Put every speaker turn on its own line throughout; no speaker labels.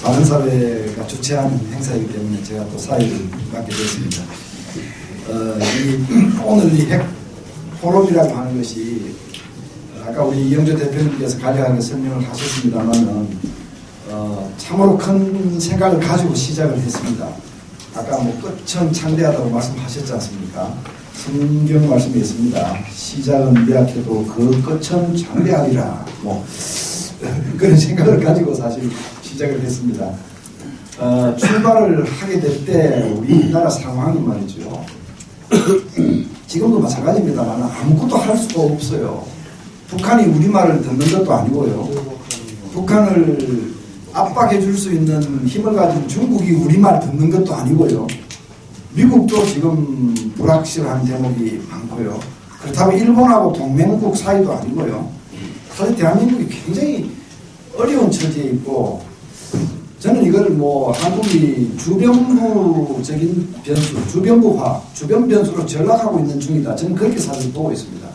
바른사회가 주최하는 행사이기 때문에 제가 또 사회를 맡게 됐습니다. 오늘 이 핵 포럼이라고 하는 것이 아까 우리 이영조 대표님께서 간략하게 설명을 하셨습니다만은 참으로 큰 생각을 가지고 시작을 했습니다. 아까 뭐 끝은 창대하다고 말씀하셨지 않습니까? 성경 말씀이 있습니다. 시작은 미약해도 그 끝은 창대하리라. 뭐 그런 생각을 가지고 사실 시작을 했습니다. 출발을 하게 될 때 우리나라 상황이 말이죠. 지금도 마찬가지입니다만 아무것도 할 수가 없어요. 북한이 우리말을 듣는 것도 아니고요. 북한을 압박해 줄 수 있는 힘을 가진 중국이 우리말 듣는 것도 아니고요. 미국도 지금 불확실한 대목이 많고요. 그렇다고 일본하고 동맹국 사이도 아니고요. 사실 대한민국이 굉장히 어려운 처지에 있고, 저는 이걸 뭐 한국이 주변부적인 변수, 주변부화, 주변 변수로 전락하고 있는 중이다. 저는 그렇게 사실 보고 있습니다.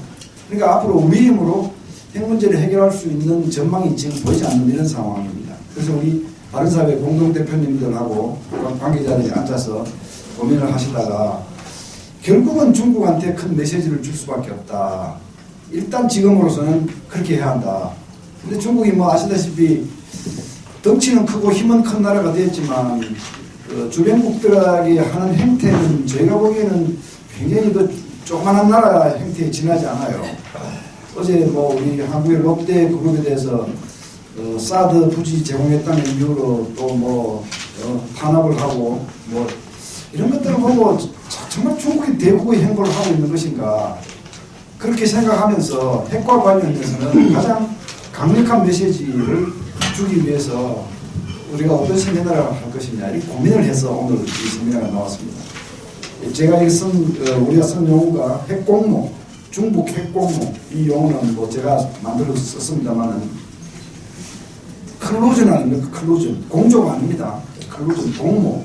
그러니까 앞으로 우리 힘으로 핵 문제를 해결할 수 있는 전망이 지금 보이지 않는 이런 상황입니다. 그래서 우리 바른사회 공동대표님들하고 관계자들이 앉아서 고민을 하시다가 결국은 중국한테 큰 메시지를 줄 수밖에 없다. 일단 지금으로서는 그렇게 해야 한다. 근데 중국이 뭐 아시다시피 덩치는 크고 힘은 큰 나라가 되었지만 주변국들에게 하는 행태는 저희가 보기에는 굉장히 조그만한 나라 행태에 지나지 않아요. 어제 뭐 우리 한국의 롯데 그룹에 대해서 사드 부지 제공했다는 이유로 또 뭐 탄압을 하고 뭐 이런 것들을 보고 정말 중국이 대국의 행보를 하고 있는 것인가 그렇게 생각하면서 핵과 관련해서는 가장 강력한 메시지를 주기 위해서 우리가 어떤 세미나를 할 것이냐 이 고민을 해서 오늘 이 세미나가 나왔습니다. 제가 우리가 쓴 용어가 핵공모, 중국 핵공모 이 용어는 뭐 제가 만들어서 썼습니다만은 클루전 아닙니까? 클루전 공조가 아닙니다. 클루전 공모.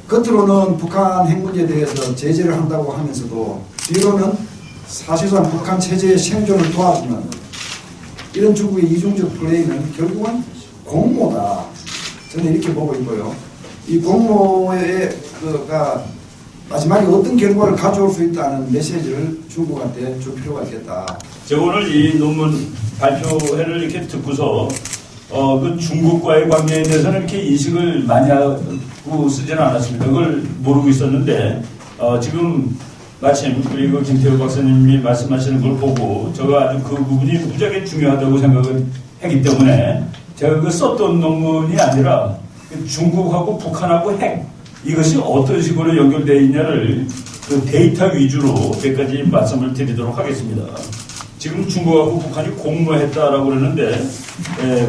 겉으로는 북한 핵 문제에 대해서 제재를 한다고 하면서도 뒤로는 사실상 북한 체제의 생존을 도와주는 이런 중국의 이중적 플레이는 결국은 공모다. 저는 이렇게 보고 있고요. 이 공모가 마지막에 어떤 결과를 가져올 수 있다는 메시지를 중국한테 줄 필요가 있겠다.
제가 오늘 이 논문 발표회를 이렇게 듣고서 그 중국과의 관계에 대해서는 이렇게 인식을 많이 하고 쓰지는 않았습니다. 그걸 모르고 있었는데 지금 마침 우리 그 김태우 박사님이 말씀하시는 걸 보고 제가 아주 그 부분이 무지하게 중요하다고 생각을 했기 때문에 제가 그 썼던 논문이 아니라 중국하고 북한하고 핵 이것이 어떤 식으로 연결되어 있냐를 그 데이터 위주로 몇 가지 말씀을 드리도록 하겠습니다. 지금 중국하고 북한이 공모했다라고 그러는데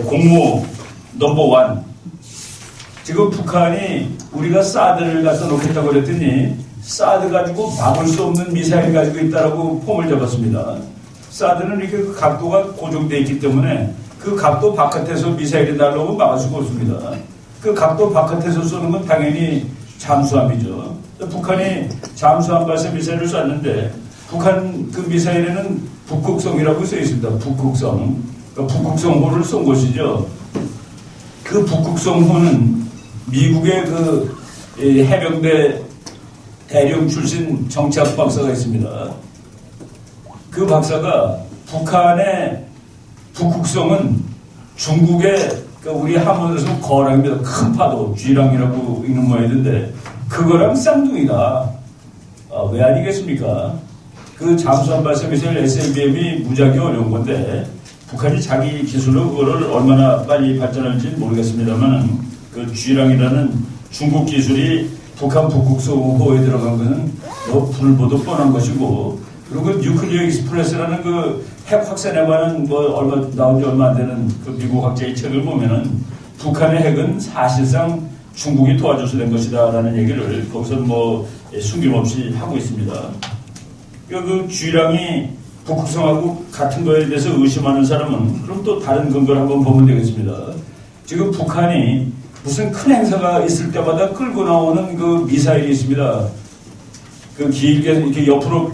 공모 넘버 1 지금 북한이 우리가 사드를 갖다 놓겠다고 그랬더니 사드 가지고 막을 수 없는 미사일 가지고 있다라고 폼을 잡았습니다. 사드는 이렇게 각도가 고정되어 있기 때문에 그 각도 바깥에서 미사일이 날라오면 막을 수가 없습니다. 그 각도 바깥에서 쏘는 건 당연히 잠수함이죠. 북한이 잠수함 발사 미사일을 쐈는데 북한 그 미사일에는 북극성이라고 써 있습니다. 북극성. 그러니까 북극성호를 쏜 것이죠. 그 북극성호는 미국의 그 해병대 대령 출신 정치학 박사가 있습니다. 그 박사가 북한의 북극성은 중국의 우리 한문에서 거랑입니다. 큰 파도, 쥐랑이라고 읽는 모양인데 그거랑 쌍둥이다. 왜 아니겠습니까? 그 잠수함 발사 미사일 SLBM이 무지하게 어려운 건데 북한이 자기 기술로 그거를 얼마나 빨리 발전할지 모르겠습니다만 그 쥐랑이라는 중국 기술이 북한 북극성호에 들어간 것은 불보듯 뻔한 것이고 그리고 그 뉴클리어 익스프레스라는 그 핵 확산에 관한 나온 지 얼마 안 되는 그 미국 학자의 책을 보면은 북한의 핵은 사실상 중국이 도와줘서 된 것이다라는 얘기를 거기서 숨김없이 하고 있습니다. 그 쥐랑이 북극성하고 같은 거에 대해서 의심하는 사람은 그럼 또 다른 근거를 한번 보면 되겠습니다. 지금 북한이 무슨 큰 행사가 있을 때마다 끌고 나오는 그 미사일이 있습니다. 그 길게 이렇게 옆으로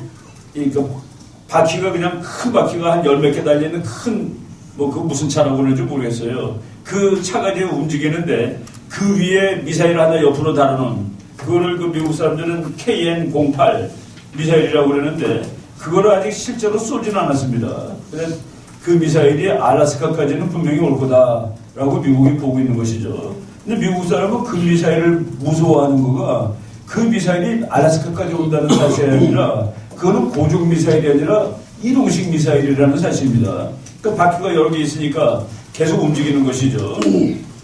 바퀴가 그냥 큰 바퀴가 한 10몇 개 달리는 큰 그 무슨 차라고 그러는지 모르겠어요. 그 차가 이제 움직이는데 그 위에 미사일 하나 옆으로 다루는 그거를 그 미국 사람들은 KN-08 미사일이라고 그러는데 그거를 아직 실제로 쏘지는 않았습니다. 그래서 그 미사일이 알래스카까지는 분명히 올 거다라고 미국이 보고 있는 것이죠. 근데 미국 사람은 그 미사일을 무서워하는 거가 그 미사일이 알래스카까지 온다는 사실이 아니라 그거는 고정 미사일이 아니라 이동식 미사일이라는 사실입니다. 그러니까 바퀴가 여러 개 있으니까 계속 움직이는 것이죠.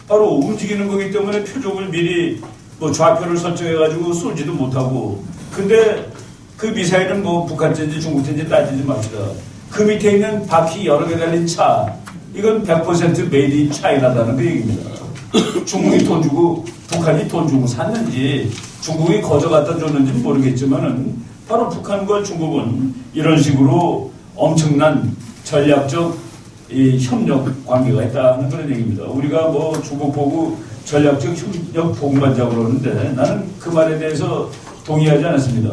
바로 움직이는 거기 때문에 표적을 미리 뭐 좌표를 설정해가지고 쏘지도 못하고 근데 그 미사일은 뭐 북한제인지 중국제인지 따지지 맙시다. 그 밑에 있는 바퀴 여러 개 달린 차 이건 100% 메이드 인 차이나다는 그 얘기입니다. 중국이 돈 주고 북한이 돈 주고 샀는지 중국이 거저 갖다 줬는지는 모르겠지만은 바로 북한과 중국은 이런 식으로 엄청난 전략적 이 협력 관계가 있다는 그런 얘기입니다. 우리가 뭐 중국 보고 전략적 협력 동반자고 그러는데 나는 그 말에 대해서 동의하지 않았습니다.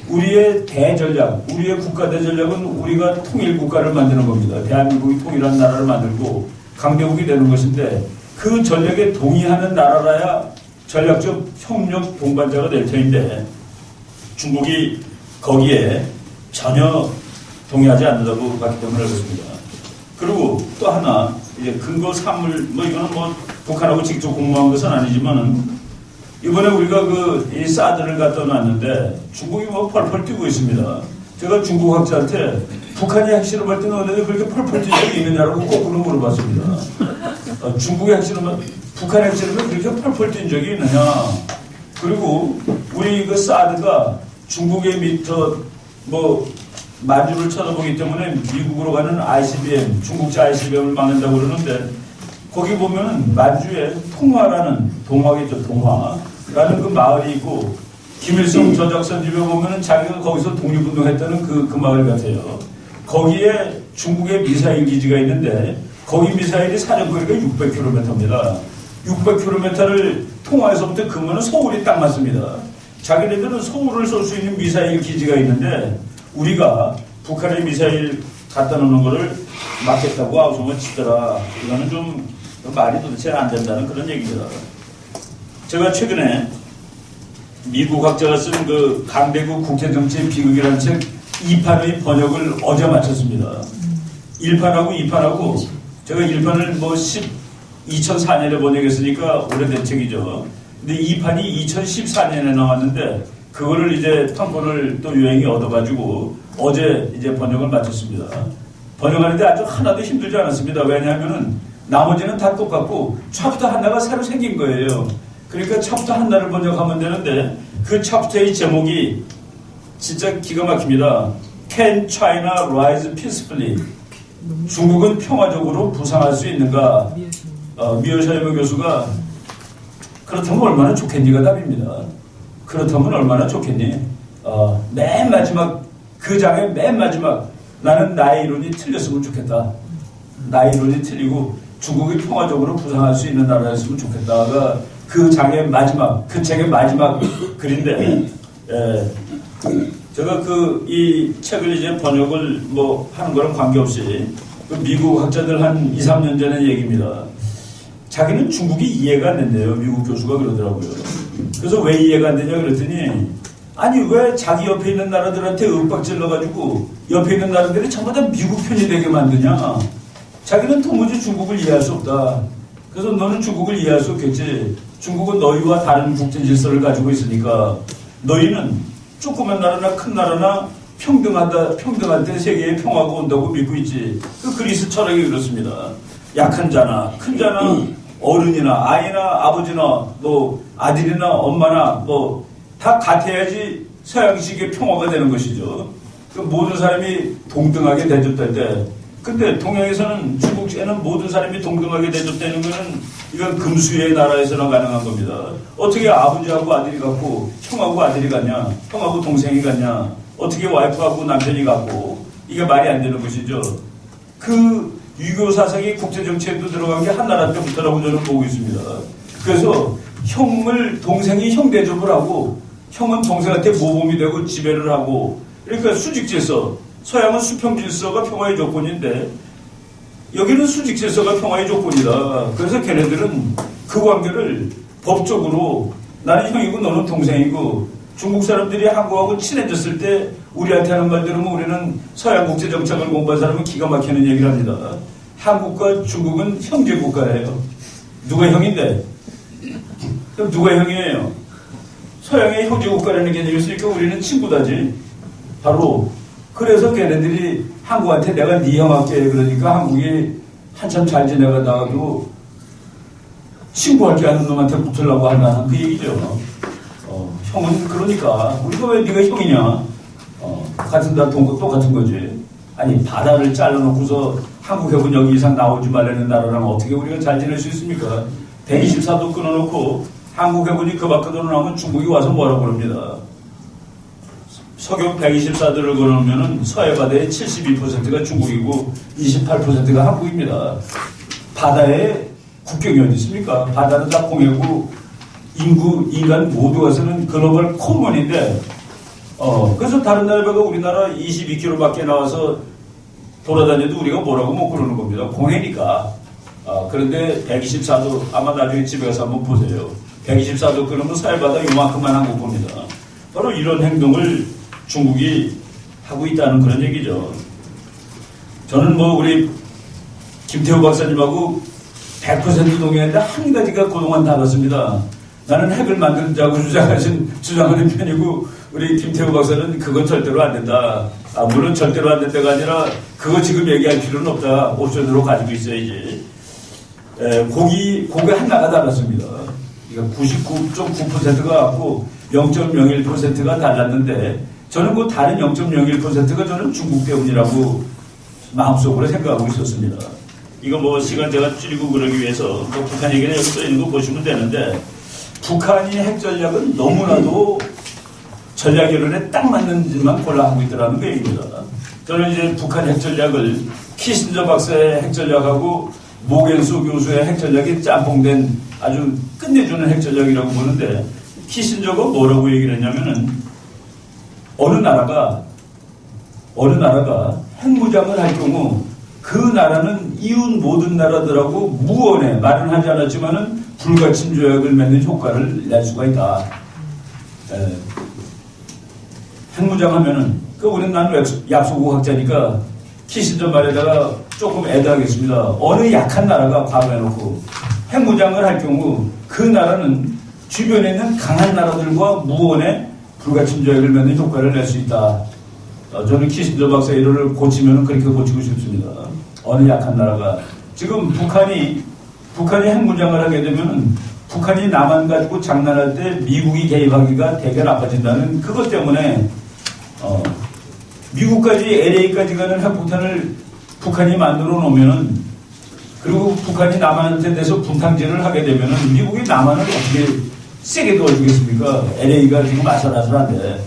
우리의 대전략, 우리의 국가 대전략은 우리가 통일 국가를 만드는 겁니다. 대한민국이 통일한 나라를 만들고 강대국이 되는 것인데 그 전략에 동의하는 나라라야 전략적 협력 동반자가 될 터인데 중국이 거기에 전혀 동의하지 않는다고 봤기 때문에 그렇습니다. 그리고 또 하나 이제 근거 사물 뭐 이거는 뭐 북한하고 직접 공모한 것은 아니지만은 이번에 우리가 이 사드를 갖다 놨는데 중국이 뭐 펄펄 뛰고 있습니다. 제가 중국 학자한테 북한이 핵실험할 때는 어디 그렇게 펄펄 뛴 적이 있느냐라고 거꾸로 물어봤습니다. 중국의 핵실험은 북한의 핵실험에 그렇게 펄펄 뛴 적이 있느냐. 그리고 우리 그 사드가 중국의 밑에 뭐 만주를 쳐다보기 때문에 미국으로 가는 ICBM, 중국제 ICBM을 막는다고 그러는데 거기 보면은 만주에 통화라는 동화겠죠, 동화라는 그 마을이 있고 김일성 저작선 집에 보면은 자기가 거기서 독립운동했다는 그 마을 같아요. 거기에 중국의 미사일 기지가 있는데 거기 미사일이 사정거리가 600km입니다. 600km를 통화에서부터 그러면 서울이 딱 맞습니다. 자기네들은 서울을 쏠 수 있는 미사일 기지가 있는데 우리가 북한의 미사일 갖다 놓는 거를 막겠다고 아우성을 치더라. 이거는 좀 말이 도대체 안 된다는 그런 얘기입니다. 제가 최근에 미국 학자가 쓴 그 강대국 국제정치의 비극이라는 책 2판의 번역을 어제 마쳤습니다. 1판하고 2판하고 제가 1판을 뭐 2004년에 번역했으니까 오래된 책이죠. 근데 2판이 2014년에 나왔는데 그거를 이제 판권을 또 유행이 얻어가지고 어제 이제 번역을 마쳤습니다. 번역하는데 아주 하나도 힘들지 않았습니다. 왜냐하면은 나머지는 다 똑같고 챕터 하나가 새로 생긴 거예요. 그러니까 챕터 하나를 번역하면 되는데 그 챕터의 제목이 진짜 기가 막힙니다. Can China Rise Peacefully? 중국은 평화적으로 부상할 수 있는가? 미어샤이머 교수가 그렇다면 얼마나 좋겠니가 답입니다. 그렇다면 얼마나 좋겠니? 맨 마지막 그 장의 맨 마지막 나는 나의 이론이 틀렸으면 좋겠다. 나의 이론이 틀리고 중국이 평화적으로 부상할 수 있는 나라였으면 좋겠다가 그 장의 마지막 그 책의 마지막 글인데 제가 이 책을 이제 번역을 뭐 하는 거랑 관계없이 그 미국 학자들 한 2, 3년 전의 얘기입니다. 자기는 중국이 이해가 안 된대요. 미국 교수가 그러더라고요. 그래서 왜 이해가 안 되냐 그랬더니 아니 왜 자기 옆에 있는 나라들한테 윽박질러가지고 옆에 있는 나라들이 전부 다 미국 편이 되게 만드냐. 자기는 도무지 중국을 이해할 수 없다. 그래서 너는 중국을 이해할 수 없겠지. 중국은 너희와 다른 국제 질서를 가지고 있으니까 너희는 조그만 나라나 큰 나라나 평등할 때 세계에 평화가 온다고 믿고 있지. 그 그리스 철학이 그렇습니다. 약한 자나 큰 자나 어른이나 아이나 아버지나 뭐 아들이나 엄마나 뭐 다 같아야지 서양식의 평화가 되는 것이죠. 그 모든 사람이 동등하게 대접될 때 근데 동양에서는 중국에는 모든 사람이 동등하게 대접되는 것은 이건 금수의 나라에서나 가능한 겁니다. 어떻게 아버지하고 아들이 같고 형하고 아들이 같냐 형하고 동생이 같냐 어떻게 와이프하고 남편이 같고 이게 말이 안 되는 것이죠. 그 유교 사상이 국제정치에도 들어간 게 한나라 때부터라고 저는 보고 있습니다. 그래서 동생이 형 대접을 하고 형은 동생한테 모범이 되고 지배를 하고 그러니까 수직 질서 서양은 수평 질서가 평화의 조건인데 여기는 수직 질서가 평화의 조건이다. 그래서 걔네들은 그 관계를 법적으로 나는 형이고 너는 동생이고 중국 사람들이 한국하고 친해졌을 때 우리한테 하는 말대로는 우리는 서양 국제 정책을 공부한 사람은 기가 막히는 얘기를 합니다. 한국과 중국은 형제 국가예요. 누가 형인데? 그럼 누가 형이에요? 서양의 형제 국가라는 개념이 있으니까 우리는 친구다지. 바로 그래서 걔네들이 한국한테 내가 네 형 할게 그러니까 한국이 한참 잘 지내가다가도 친구할 게 아닌 놈한테 붙으려고 한다는 그 얘기죠. 형은 그러니까 우리가 왜 네가 형이냐? 같은 다 똑같은 거지. 아니 바다를 잘라놓고서 한국 해군 여기 이상 나오지 말라는 나라랑 어떻게 우리가 잘 지낼 수 있습니까? 124도 끊어놓고 한국 해군이 그 밖으로 나오면 중국이 와서 뭐라고 그럽니다. 석유 124도를 걸어놓으면 서해바다의 72%가 중국이고 28%가 한국입니다. 바다에 국경이 어디 있습니까? 바다는 다 공해고 인간 모두가 쓰는 글로벌 코먼인데 그래서 다른 나라가 우리나라 22km밖에 나와서 돌아다녀도 우리가 뭐라고 못 그러는 겁니다. 공해니까. 그런데 124도 아마 나중에 집에 가서 한번 보세요. 124도 그러면 서해바다 요만큼만 한국 봅니다. 바로 이런 행동을 중국이 하고 있다는 그런 얘기죠. 저는 뭐 우리 김태우 박사님하고 100% 동의하는데 한 가지가 그동안 달랐습니다. 나는 핵을 만들자고 주장하는 편이고 우리 김태우 박사는 그건 절대로 안 된다. 물론 절대로 안 된다가 아니라 그거 지금 얘기할 필요는 없다. 옵션으로 가지고 있어야지. 고기 하나가 달랐습니다. 99.9%가 같고 0.01%가 달랐는데 저는 그 다른 0.01%가 저는 중국 때문이라고 마음속으로 생각하고 있었습니다. 이거 뭐 시간 제가 줄이고 그러기 위해서 뭐 북한 얘기는 여기 써 있는 거 보시면 되는데 북한이 핵전략은 너무나도 전략이론에 딱 맞는 짓만 골라하고 있더라는 그 얘기입니다. 저는 이제 북한 핵전략을 키신저 박사의 핵전략하고 모겐수 교수의 핵전략이 짬뽕된 아주 끝내주는 핵전략이라고 보는데 키신저가 뭐라고 얘기를 했냐면은 어느 나라가 핵무장을 할 경우 그 나라는 이웃 모든 나라들하고 무언에 말은 하지 않았지만은 불가침 조약을 맺는 효과를 낼 수가 있다. 핵무장하면은 우리는 나는 약소국학자니까 키신저 말에다가 조금 애드하겠습니다. 어느 약한 나라가 과거해놓고 핵무장을 할 경우 그 나라는 주변에 있는 강한 나라들과 무언에 불가침 조약을 맺는 효과를 낼 수 있다. 저는 키신저 박사 이론을 고치면 그렇게 고치고 싶습니다. 어느 약한 나라가 지금 북한이 핵무장을 하게 되면 북한이 남한 가지고 장난할 때 미국이 개입하기가 되게 나빠진다는 그것 때문에 미국까지 LA까지 가는 핵폭탄을 북한이 만들어 놓으면은 그리고 북한이 남한한테 대해서 분탕질을 하게 되면은 미국이 남한을 어떻게 세게 도와주겠습니까? LA가 지금 아슬아슬한데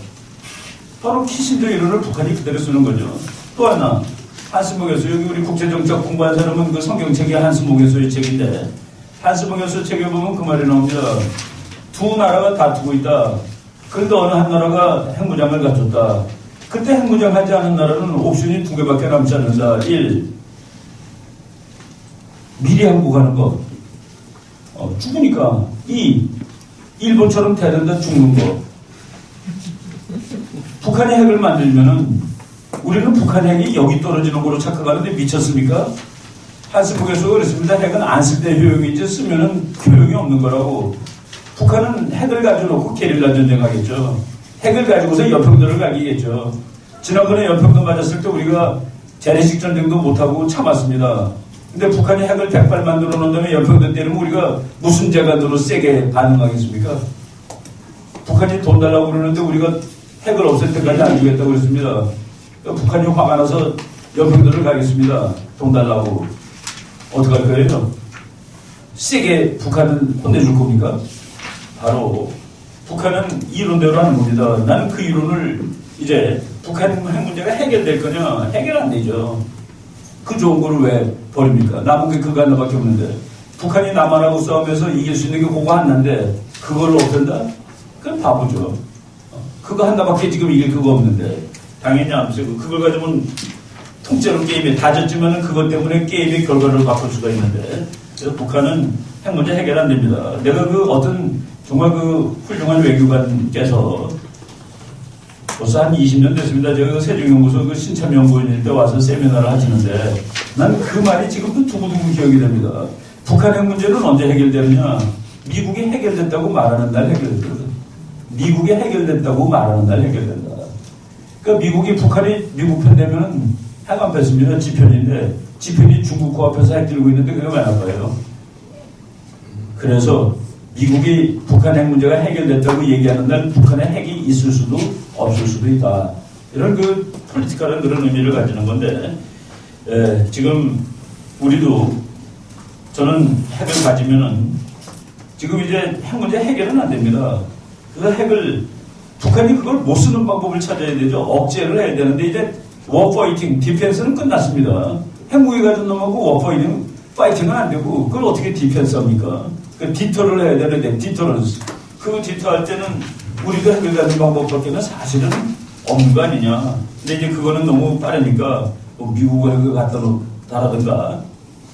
바로 키신저 이론을 북한이 그대로 쓰는 거죠. 또 하나 한스모 교수 여기 우리 국제정책 공부한 사람은 그 성경책이 한스모 교수의 책인데 한스모 교수 책에 보면 그 말이 나옵니다. 두 나라가 다투고 있다. 그런데 어느 한 나라가 핵무장을 갖췄다. 그때 핵무장하지 않은 나라는 옵션이 두 개밖에 남지 않는다. 1. 미리 항복하는 거. 죽으니까. 2. 일본처럼 대단다 죽는 거. 북한이 핵을 만들면은 우리는 북한 핵이 여기 떨어지는 거로 착각하는데 미쳤습니까? 한스모 교수가 그랬습니다. 핵은 안 쓸 때 효용이지 쓰면은 효용이 없는 거라고. 북한은 핵을 가져놓고 게릴라 전쟁하겠죠. 핵을 가지고서 연평도를 가기겠죠. 지난번에 연평도 맞았을 때 우리가 재래식 전쟁도 못하고 참았습니다. 근데 북한이 핵을 100발 만들어 놓은 다음에 연평도 때리면 우리가 무슨 재간으로 세게 반응하겠습니까? 북한이 돈 달라고 그러는데 우리가 핵을 없앨 때까지 안 주겠다고 그랬습니다. 그러니까 북한이 화가 나서 연평도를 가겠습니다. 돈 달라고. 어떡할 거예요? 세게 북한은 혼내줄 겁니까? 바로 북한은 이론대로 하는 겁니다. 나는 그 이론을 이제 북한 핵 문제가 해결될 거냐? 해결 안 되죠. 그 좋은 거를 왜 버립니까? 남은 게 그거 하나밖에 없는데 북한이 남한하고 싸우면서 이길 수 있는 게 그거 하나인데 그걸 없앤다? 그건 바보죠. 그거 하나밖에 지금 이길 그거 없는데 당연히 안 쓰고 그걸 가지고는 통째로 게임에 다 졌지만 그것 때문에 게임의 결과를 바꿀 수가 있는데, 그래서 북한은 핵 문제 해결 안 됩니다. 내가 그 어떤 정말 그 훌륭한 외교관께서 벌써 한 20년 됐습니다. 제가 그 세종연구소 그 신참연구원일 때 와서 세미나를 하시는데 난 그 말이 지금도 두고두고 기억이 됩니다. 북한 핵 문제는 언제 해결되느냐? 미국이 해결됐다고 말하는 날 해결되거든. 미국이 해결됐다고 말하는 날 해결된다. 그러니까 미국이 북한이 미국 편 되면은 핵 안 뺐습니다. 지편인데 지편이 중국 코앞에서 핵 들고 있는데 그게 왜 나빠요? 그래서 미국이 북한 핵 문제가 해결됐다고 얘기하는 날 북한에 핵이 있을 수도 없을 수도 있다. 이런 그 폴리티컬한 그런 의미를 가지는 건데 지금 우리도 저는 핵을 가지면은 지금 이제 핵 문제 해결은 안 됩니다. 그래서 핵을 북한이 그걸 못 쓰는 방법을 찾아야 되죠. 억제를 해야 되는데 이제 워파이팅, 디펜스는 끝났습니다. 핵무기 가진 놈하고 파이팅은 안 되고 그걸 어떻게 디펜스 합니까? 그 디터를 해야 되는데 디터런스. 그 디터할 때는 우리도 핵을 가진 방법밖에는 사실은 없는 거 아니냐. 근데 이제 그거는 너무 빠르니까 뭐 미국 핵을 갖다 달아든가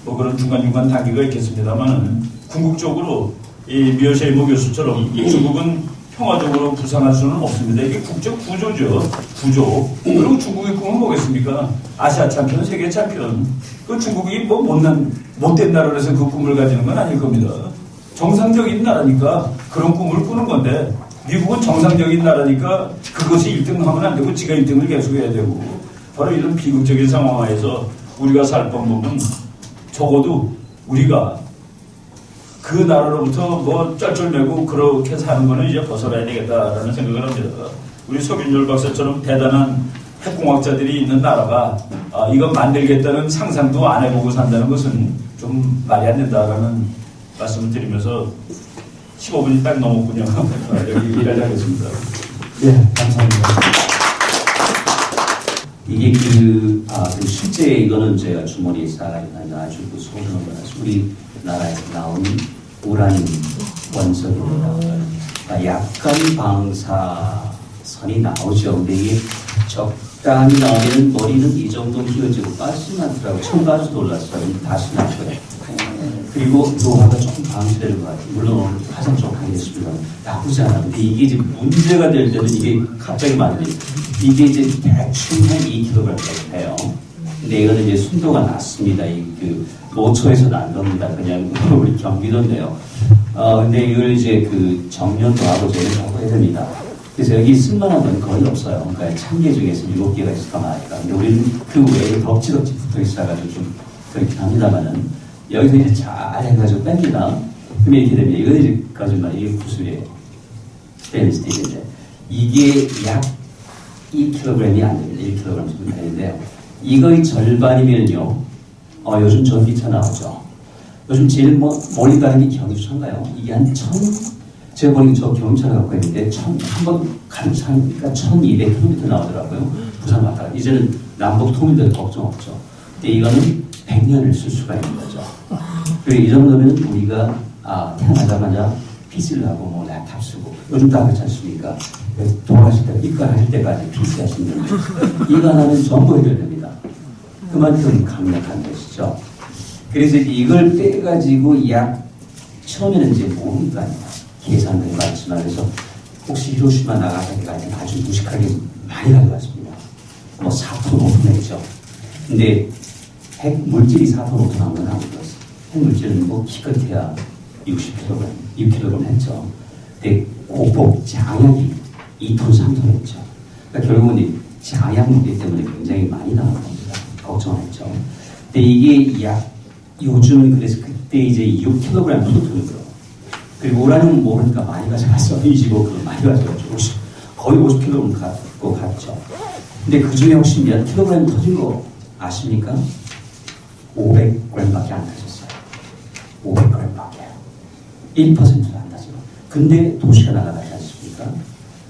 뭐 그런 중간중간 단계가 있겠습니다만은 궁극적으로 이 미어셰이모 교수처럼 중국은 평화적으로 부상할 수는 없습니다. 이게 국적 구조죠. 구조. 그리고 중국의 꿈은 뭐겠습니까? 아시아 챔피언, 세계 챔피언. 그 중국이 뭐 못된 나라라서 그 꿈을 가지는 건 아닐 겁니다. 정상적인 나라니까 그런 꿈을 꾸는 건데 미국은 정상적인 나라니까 그것이 1등 하면 안 되고 지가 1등을 계속해야 되고 바로 이런 비극적인 상황에서 우리가 살 방법은 적어도 우리가 그 나라로부터 뭐 쩔쩔매고 그렇게 사는 거는 이제 벗어나야 되겠다라는 생각을 합니다. 우리 서균열 박사처럼 대단한 핵공학자들이 있는 나라가 이거 만들겠다는 상상도 안 해보고 산다는 것은 좀 말이 안 된다라는 말씀을 드리면서 15분이 딱 넘었군요. 여기 일을 하겠습니다.
네, 감사합니다. 이게 실제 이거는 제가 주머니에 쌓아있는 아주 소중한 거라서 우리나라에서 나온 우라늄 원석입니다. 약간 방사선이 나오죠. 근데 이게 적당히 나오면 머리는 이 정도 휘어지고 빠지진 않더라고요. 처음 봐서 놀랐어요. 다시 나셔요. 그리고 노화가 조금 방치되는 것 같아요. 물론 오늘 화장 좀 하겠습니다. 나쁘지 않아. 근데 이게 이제 문제가 될 때는 이게 갑자기 많이 이게 이제 대충 한 2kg까지 해요. 근데 이거는 이제 순도가 낮습니다. 그 노초에서는 안 겁니다. 그냥 우리 경기도인데요. 근데 이걸 이제 그 정년도 하고 저희는 하고 해야 됩니다. 그래서 여기 쓸만한 건 거의 없어요. 그러니까 1000개 중에서 7개가 있을까 말까. 근데 우리는 그 외에 덕지덕지 붙어 있어가지고 좀 그렇긴 합니다만은 여기서 이제 잘 해가지고 뺍니다. 그러면 이렇게 됩니다. 이건 이제 거짓말, 이게 구슬이에요. 스테인리스 스틸인데. 이게 약 2kg이 안 됩니다. 1kg 정도 되는데요. 이거의 절반이면요. 요즘 전기차 나오죠. 요즘 제일 멀리 가는 게 경유차인가요? 이게 한 1000, 제가 보니까 저 경유차를 갖고 있는데, 한번 가는 차니까 1200km 나오더라고요. 부산 갔다가. 이제는 남북 통일될 걱정 없죠. 근데 이거는 100년을 쓸 수가 있는 거죠. 그리고 이 정도면 우리가 태어나자마자 PC를 하고 뭐 랩탑 쓰고 요즘 다 그렇지 않습니까? 돌아가실 때 입관하실 때까지 PC 하시는 이거 하나는 전부 해결됩니다. 그만큼 강력한 것이죠. 그래서 이걸 빼가지고 처음에는 이제 모르니까 계산들이 많지만 그래서 혹시 히로시마 나가사키까지 아주 무식하게 많이 가져갔습니다. 뭐 4% 오픈했죠. 근데 핵 물질이 4% 오픈한 건 아니었어요. 핵 물질은 뭐 기껏해야 60kg, 6kg 했죠. 근데 고폭 장약이 2톤, 3톤 했죠. 그러니까 결국은 이 장약 무게 때문에 굉장히 많이 나온 겁니다. 걱정을 했죠. 근데 이게 요즘은 그래서 그때 이제 6kg 플루토늄으로 그리고 우라늄은 모르니까 많이 가져갔어. 25kg 많이 가져갔죠. 거의 50kg 갖고 갔죠. 근데 그 중에 혹시 몇 킬로그램 터진 거 아십니까? 500g밖에 안 터졌어요. 500g밖에. 1%도 안 터지고. 근데 도시가 날아가지 않습니까?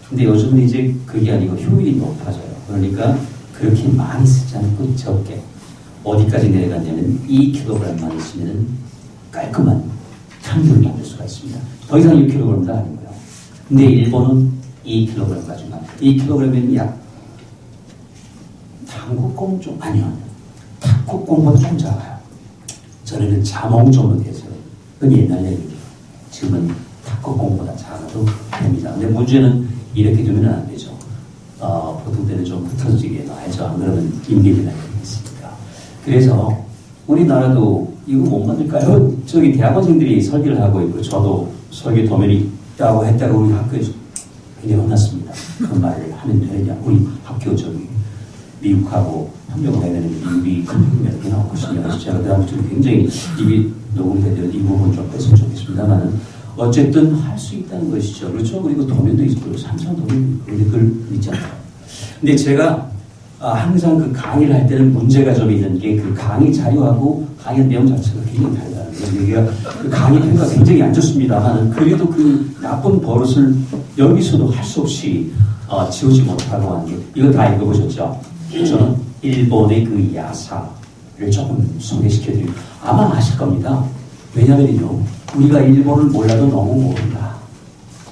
근데 요즘은 이제 그게 아니고 효율이 높아져요. 그러니까 그렇게 많이 쓰지 않고 적게. 어디까지 내려갔냐면 2kg만 있으면 깔끔한 탄두를 만들 수가 있습니다. 더 이상 6kg도 아니고요. 근데 일본은 2kg 가지고 2kg이면 약 한국 공 좀 아니요. 탁구공보다 좀 작아요. 전에는 자몽점으로 돼서 그건 옛날 얘기죠. 지금은 탁구공보다 작아도 됩니다. 근데 문제는 이렇게 두면 안 되죠. 보통 때는 좀 흩어지게 놔야죠. 안 그러면 임립이나 되겠습니까? 그래서 우리나라도 이거 못 만들까요? 저기 대학원생들이 설계를 하고 있고 저도 설계 도면이 있다고 했다가 우리 학교에서 굉장히 혼났습니다. 그 말을 하면 되느냐. 우리 학교 저기 미국하고 협력을 해야 되는데 미국이 큰 몇 개 나오거든요. 제가 그 다음에 굉장히 입이 녹음되는 이 부분 좀 뺐으면 좋겠습니다만은 어쨌든 할 수 있다는 것이죠. 그렇죠? 그리고 도면도 있고 삼성 도면도 있고 그걸 믿지 않아요. 근데 제가 항상 그 강의를 할 때는 문제가 좀 있는 게 그 강의 자료하고 강의 내용 자체가 굉장히 달라요. 그래서 그 강의 평가가 굉장히 안 좋습니다만 그래도 그 나쁜 버릇을 여기서도 할 수 없이 지우지 못하고 하는 게 이거 다 읽어보셨죠? 저는 일본의 그 야사를 조금 소개시켜드리고 아마 아실 겁니다. 왜냐면요 우리가 일본을 몰라도 너무 모른다.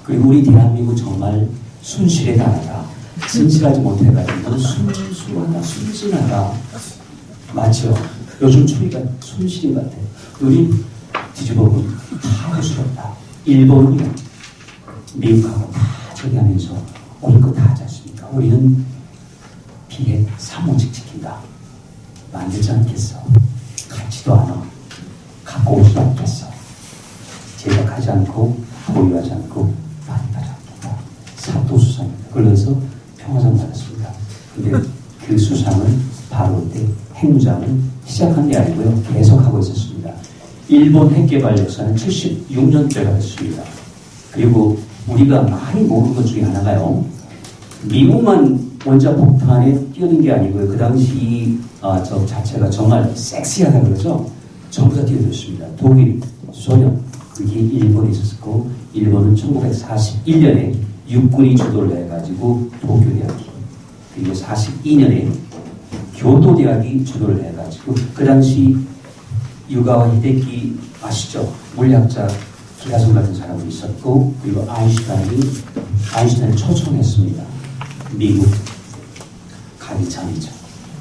그리고 우리 대한민국 정말 순실의 나라다. 진실하지 못해가지고 순수하다, 순진하다. 맞죠? 요즘 추위가 순실인 것 같아요. 우리 뒤집어보면 다 부스럽다. 일본이요. 미국하고 다 저기 하면서 우리 거 다 하지 않습니까? 우리는 비에 3원씩 지킨다. 만들지 않겠어. 갖지도 않아. 갖고 오지도 않겠어. 제작하지 않고 보유하지 않고 반입하지 않겠다. 사도수상입니다. 그래서 평화상 받았습니다. 근데 그 수상은 바로 그때 핵무장을 시작한 게 아니고요. 계속하고 있었습니다. 일본 핵개발 역사는 76년째가 됐습니다. 그리고 우리가 많이 모르는 것 중에 하나가요. 미국만 원자 폭탄에 뛰어든 게 아니고요. 그 당시 저 자체가 정말 섹시하다 그러죠. 전부 다 뛰어들었습니다. 독일, 소련, 그게 일본에 있었고 일본은 1941년에 육군이 주도를 해가지고 도쿄대학이 그리고 42년에 교토대학이 주도를 해가지고 그 당시 유가와 히데키 아시죠? 물리학자 기가성 같은 사람이 있었고 그리고 아인슈타인을 초청했습니다. 미국 가기참이죠.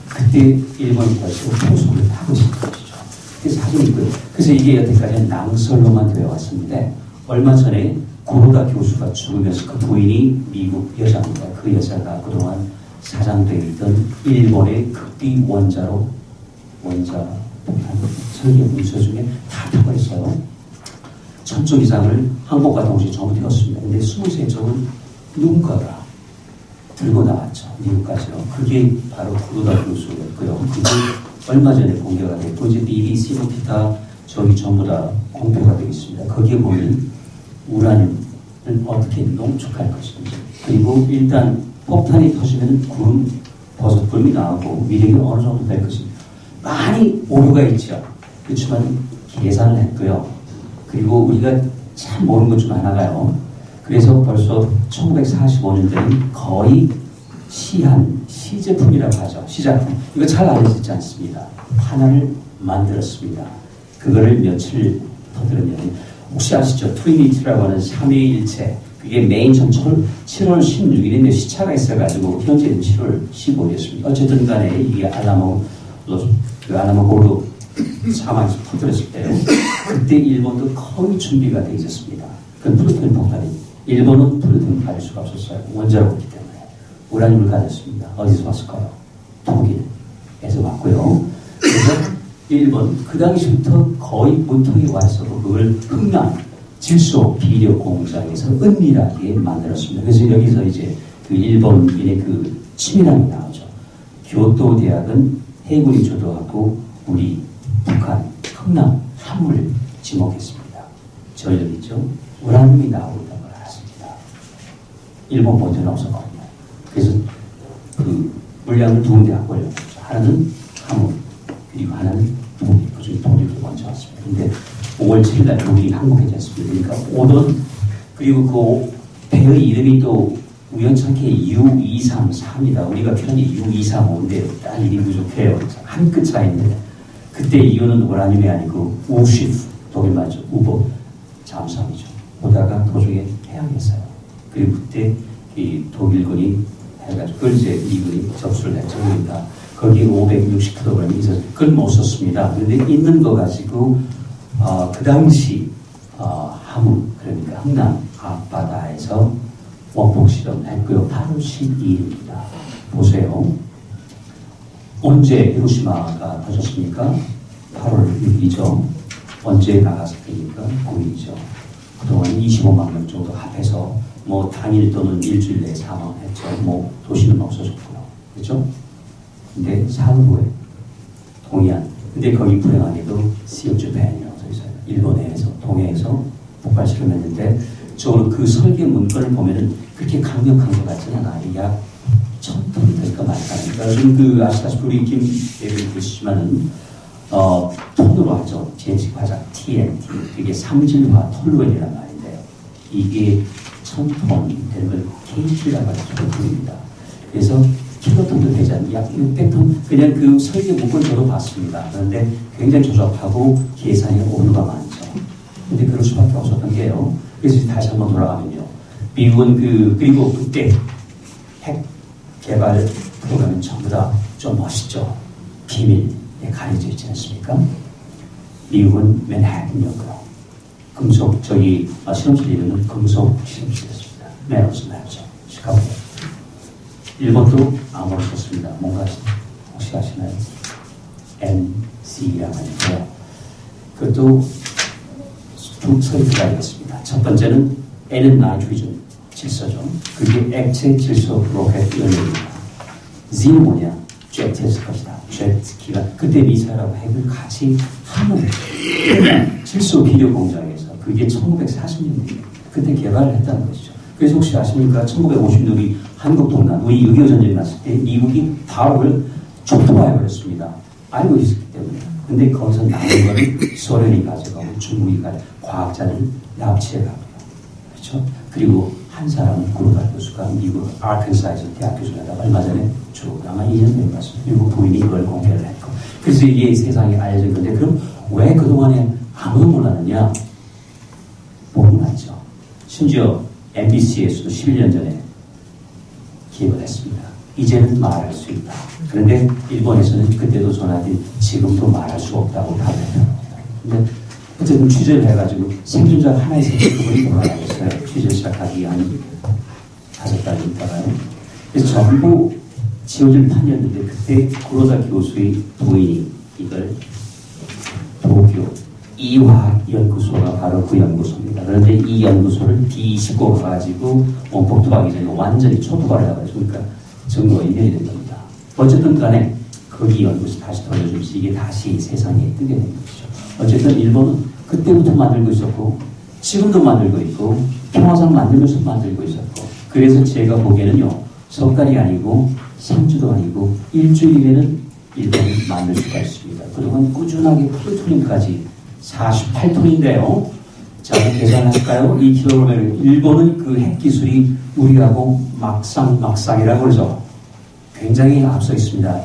그때 일본이 벌써 포석을 하고 있는 것이죠. 그래서 사진이 있고요. 그래서 이게 여태까지 낭설로만 되어 왔었는데 얼마 전에 구로다 교수가 죽으면서 그 부인이 미국 여자입니다. 그 여자가 그동안 사장되어 있던 일본의 극비 원자 폭탄 설계 문서 중에 다 타버렸어요. 1000쪽 이상을 항복과 동시에 전부 되었습니다. 근데 23쪽은 누군가가 들고 나왔죠. 미국까지요. 그게 바로 구로다 교수였고요. 그게 얼마 전에 공개가 됐고 이제 BBC로 기타 저기 전부 다 공표가 되어 있습니다. 거기에 보면 우라늄을 어떻게 농축할 것인지 그리고 일단 폭탄이 터지면 버섯 구름이 나오고 위력이 어느 정도 될 것인지 많이 오류가 있죠. 그렇지만 계산을 했고요. 그리고 우리가 참 모르는 것 중 하나가요. 그래서 벌써 1945년대는 거의 시제품이라고 하죠. 시작품. 이거 잘 알려지지 않습니다. 하나를 만들었습니다. 그거를 며칠 터뜨렸냐면 혹시 아시죠? 트리니티라고 하는 3위일체. 그게 메인 전 7월 16일인데 시차가 있어가지고 현재는 7월 15일이었습니다. 어쨌든 간에 이게 알라모 골드 사망에서 터뜨렸을 때요. 그때 일본도 거의 준비가 되어 있었습니다. 그건 플루토늄 폭탄이. 일본은 플루토늄 가질 수가 없었어요. 원자로였기 때문에. 우라늄을 가졌습니다. 어디서 왔을까요? 독일에서 왔고요. 그래서 일본 그 당시부터 거의 보통이 와 있어도 그걸 흥남 질소 비료 공장에서 은밀하게 만들었습니다. 그래서 여기서 이제 그 일본인의 그 치밀함이 나오죠. 교토 대학은 해군이 주도하고 우리 북한 흥남 함을 지목했습니다. 전력이죠. 우라늄이 나오고 있다는 걸 알았습니다. 일본 본토는 없었거든요. 그래서 그 물량을 두 군데 갖고 올렸죠. 하나는 함을 그리고 하나는 독일. 그중에 독일이 먼저 왔습니다. 근데 5월 7일 날 독일이 항복했지 않습니까? 그러니까 오던 그리고 그 배의 이름이 또 우연찮게 U234입니다. 우리가 편히 U235인데 딱 이름이 부족해요. 한 끗 차이인데 그때 이유는 우라늄이 아니고 우시프 독일 말죠. 우보 잠수함이죠. 오다가 도중에 해양했어요. 그리고 그때 이 독일군이 해가지고 그걸 이제 미군이 접수를 했죠. 그러니까 거기에 560kg이 있어서 그걸 못 썼습니다. 그런데 있는 거 가지고 그 당시 함흥, 그러니까 흥남 앞바다에서 원폭 실험을 했고요. 8월 12일입니다. 보세요. 언제 히로시마가 터졌습니까? 8월 6일이죠. 언제 나가사키니까 9일이죠. 그동안 25만 명 정도 합해서 뭐 당일 또는 일주일 내에 사망했죠. 뭐 도시는 없어졌고요. 그렇죠? 근데 사흘 후에 동해안, 근데 거기 불행하게도 Sea of Japan이라고 써 있어요. 일본 내에서 동해에서 폭발 실험했는데 저는 그 설계 문건을 보면은 그렇게 강력한 것 같지는 않아요. 약 1000톤이 될까 말까 하니까 요즘 그 아시다시피 우리 김 대표님 계시지만은 톤으로 하죠. 제식 화자 TNT, 그게 삼질화 톨루엔이란 말인데요. 이게 1000톤 되는 걸 KT라고 하죠. 톤입니다. 그래서 킬로톤도 되지 않는 약 600톤, 그냥 그 설계 문건 저도 봤습니다. 그런데 굉장히 조잡하고 계산이 오류가 많죠. 근데 그럴 수밖에 없었던 게요. 그래서 다시 한번 돌아가면요. 미국은 그리고 그때 핵 개발 프로그램은 전부 다 좀 멋있죠. 비밀에 가려져 있지 않습니까? 미국은 맨해튼이었고요. 금속, 실험실 이름은 금속 실험실이었습니다. 메로스 말이죠. 시카고. 일본도 아무런 썼습니다. 뭔가 혹시 아시나요? NC라고 하는데요. 그것도 두 서리프가 있습니다. 첫 번째는 N은 나이트로젠 질소죠. 그게 액체 질소 로켓 연료입니다. Z는 뭐냐? 제트였을 것이다. 제트기가 그때 미사일하고 핵을 같이 하는 질소 비료 공장에서 그게 1940년입니다. 그때 개발을 했다는 것이죠. 그래서 혹시 아십니까? 1956년 한국 동란, 우리 6.25 전쟁이 났을 때 미국이 바로를 촉도화해버렸습니다. 알고 있었기 때문에. 근데 거기서 남은 거는 소련이 가져가고 중국이 가져가고 과학자를 납치해가고요. 그렇죠? 그리고 한 사람은 구로달 교수가 미국 아르칸사에서 대학 교수를 하다가 얼마 전에 죽었고 아마 2년 된 것 같습니다. 미국 부인이 이걸 공개를 했고. 그래서 이게 세상에 알려진 건데 그럼 왜 그동안에 아무도 몰랐느냐? 복이 났죠. 심지어 MBC에서도 11년 전에 기획을 했습니다. 이제는 말할 수 있다. 그런데 일본에서는 그때도 전화드린 지금도 말할 수 없다고 답을 했답니다. 근데 어쨌든 취재를 해가지고 생존자 하나 있었는데 그분이 돌아가셨어요. 취재 시작하기 한 5달 있다가요. 그래서 전부 지워진 판이었는데 그때 구로다 교수의 부인이 이걸 도쿄 이화연구소가 바로 그 연구소입니다. 그런데 이 연구소를 D29 가가지고 원폭 투박이 전에 완전히 초토화를 해가지고 그러니까 증거가 인멸이 된 겁니다. 어쨌든 간에 거기 연구소 다시 돌려주면서 이게 다시 세상에 뜨게 된 것이죠. 어쨌든 일본은 그때부터 만들고 있었고 지금도 만들고 있고 평화상 만들면서 만들고 있었고 그래서 제가 보기에는요. 석 달이 아니고 3주도 아니고 일주일이면 일본을 만들 수가 있습니다. 그동안 꾸준하게 플루토늄까지 48톤인데요. 자, 계산할까요? 2kg을 일본은 그 핵기술이 우리하고 막상이라고 그러죠. 굉장히 앞서 있습니다.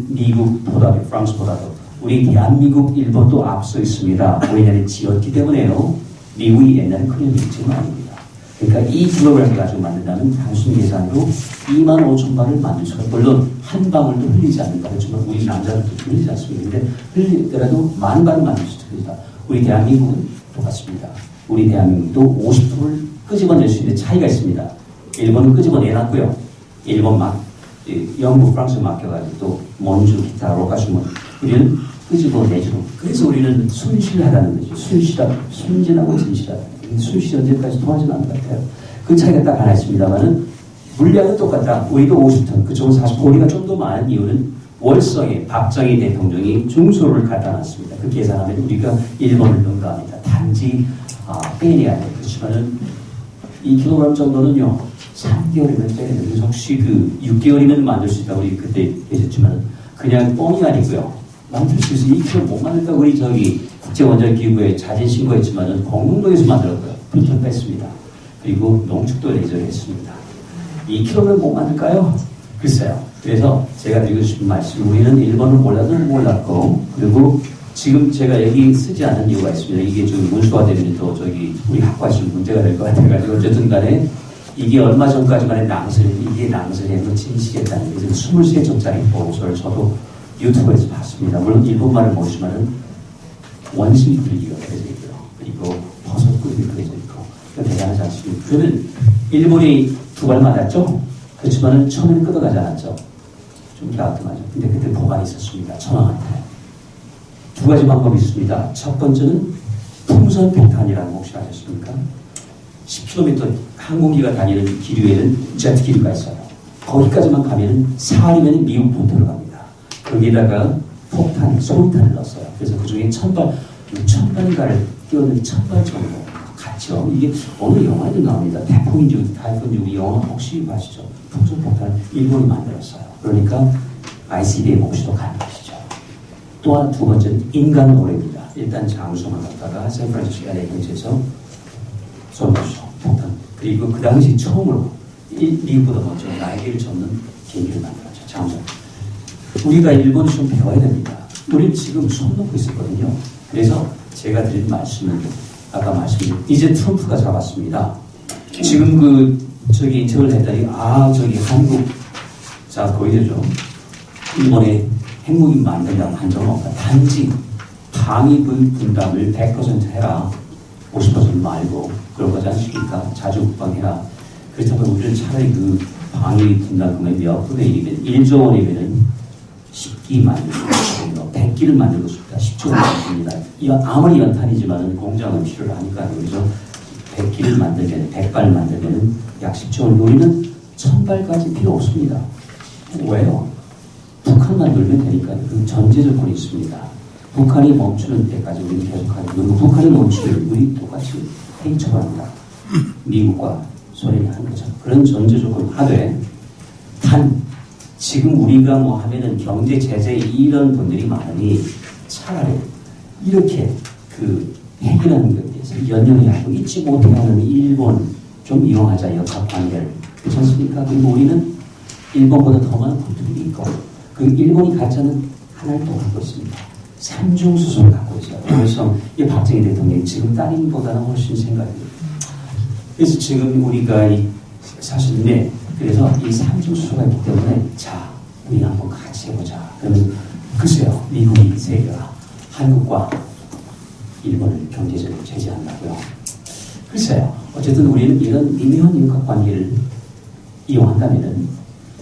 미국보다도 프랑스보다도 우리 대한민국, 일본도 앞서 있습니다. 우리나라에 지었기 때문에요. 미국이 옛날에 그런 일지는 아닙니다. 그러니까 2kg을 가지고 만든다면 단순 계산으로 25,000발을 만들 수가 있어요. 물론 한 방울도 흘리지 않는다. 그렇지만 우리 남자들도 흘리지 않습니다. 그런데 흘리더라도 10,000발을 만들 수 있습니다. 우리 대한민국은 똑같습니다. 우리 대한민국도 50톤을 끄집어낼 수 있는 차이가 있습니다. 일본은 끄집어내놨고요. 일본 영국, 프랑스 맡겨가지고 또 먼주, 기타, 로카슈몬 우리는 끄집어내죠. 그래서 우리는 순실하다는 거죠. 순진하고 진실하다. 순실이 언제까지 통하지는 않는 것 같아요. 그 차이가 딱 하나 있습니다만은 물량은 똑같다. 우리도 50톤, 그쪽은 40톤. 우리가 좀 더 많은 이유는 월성에 박정희 대통령이 중소를 갖다 놨습니다. 그 계산하면 우리가 일본을 능가합니다. 단지 빼내야 돼요. 그렇지만은 2kg 정도는요. 3개월이면 빼내야 돼요. 그래서 혹시 그 6개월이면 만들 수 있다고 우리 그때 얘기했지만 그냥 뻥이 아니고요. 만들 수 있어. 2kg 못 만들다고 우리 국제원자기구에 자진 신고했지만은 공릉동에서 만들었고요. 불편 뺐습니다. 그리고 농축도 레이저를 했습니다. 2kg면 못 만들까요? 글쎄요. 그래서 제가 드리고 싶은 말씀, 우리는 일본을 몰랐고, 그리고 지금 제가 여기 쓰지 않은 이유가 있습니다. 이게 좀 문수화 되면 또 우리 학과실 문제가 될 것 같아가지고, 어쨌든 간에 이게 얼마 전까지만 해도 이게 낭설의 그 진실이었다는 게 23쪽짜리 보고서를 저도 유튜브에서 봤습니다. 물론 일본말을 모르지만은 원숭이 굴리기가 그려져 있고요. 그리고 버섯 굴리기가 그려져 있고 대단하지 않습니까? 그러면 일본이 두 발 맞았죠? 그렇지만은 처음에는 끌어가지 않았죠? 좀 갸우뚱하죠. 근데 그때 보관이 있었습니다. 천황한테. 두 가지 방법이 있습니다. 첫 번째는 풍선 폭탄이라는 거 혹시 아셨습니까? 10km 항공기가 다니는 기류에는 제트 기류가 있어요. 거기까지만 가면은 사흘이면 미국 본토로 갑니다. 거기다가 폭탄, 소탄을 넣었어요. 그래서 그 중에 1000발가를 끼웠는데 1000발 정도 갔죠. 이게 어느 영화에도 나옵니다. 태풍인지 타이푼인지 영화 혹시 아시죠? 풍선 폭탄을 일본이 만들었어요. 그러니까 ICBM의 몫이도 가는 것이죠. 또한 두 번째는 인간 노래입니다. 일단 장소만 갔다가 샌프란시스코 LA 근처에서 쏜것이죠. 폭탄. 그리고 그 당시 처음으로 미국보다 먼저 날개를 접는 비행기를 만들었죠. 장소. 우리가 일본을 좀 배워야 됩니다. 우리는 지금 손 놓고 있었거든요. 그래서 제가 드린 말씀은 아까 말씀드린 이제 트럼프가 잡았습니다. 지금 저기 인터뷰를 했더니 저기 한국 자 보이죠? 일본에 핵무기 만든다고 한 적은 없다. 단지 방위군 분담을 100% 해라. 50% 말고 그런 거지 않습니까? 자주 국방해라. 그렇다면 우리는 차라리 그 방위 분담금의 몇 분의 1이면 1조 원이면은 10기 만들고 100기를 만들고 싶다. 10조 원입니다. 아무리 연탄이지만은 공장은 필요를 하니까요. 그래서 100기를 만들면 100발 만들면은 약 10조 원. 우리는 1000발까지 필요 없습니다. 왜요? 북한만 놀면 되니까요. 그 전제 조건이 있습니다. 북한이 멈추는 때까지 우리는 계속하는 거고 북한이 멈추면 우리 똑같이 핵 처벌합니다. 미국과 소련이 하는 거죠. 그런 전제 조건 하되 단 지금 우리가 뭐 하면은 경제 제재 이런 분들이 많으니 차라리 이렇게 그 핵이라는 것에 대해서 연연히 하고 잊지 못해 하는 일본 좀 이용하자 역학 관계를 그렇지 않습니까? 그리고 우리는 일본보다 더 많은 군들이 있고 그 일본이 가짜는 하나를 또 갖고 있습니다. 삼중수소를 갖고 있어요. 그래서 이 박정희 대통령이 지금 따님보다는 훨씬 생각합니다. 그래서 지금 우리가 사실 그래서 이 삼중수소가 있기 때문에 자 우리 한번 같이 해보자. 그러면 글쎄요 미국이 세계가 한국과 일본을 경제적으로 제재한다고요. 글쎄요 어쨌든 우리는 이런 미묘한 육학관계를 이용한다면은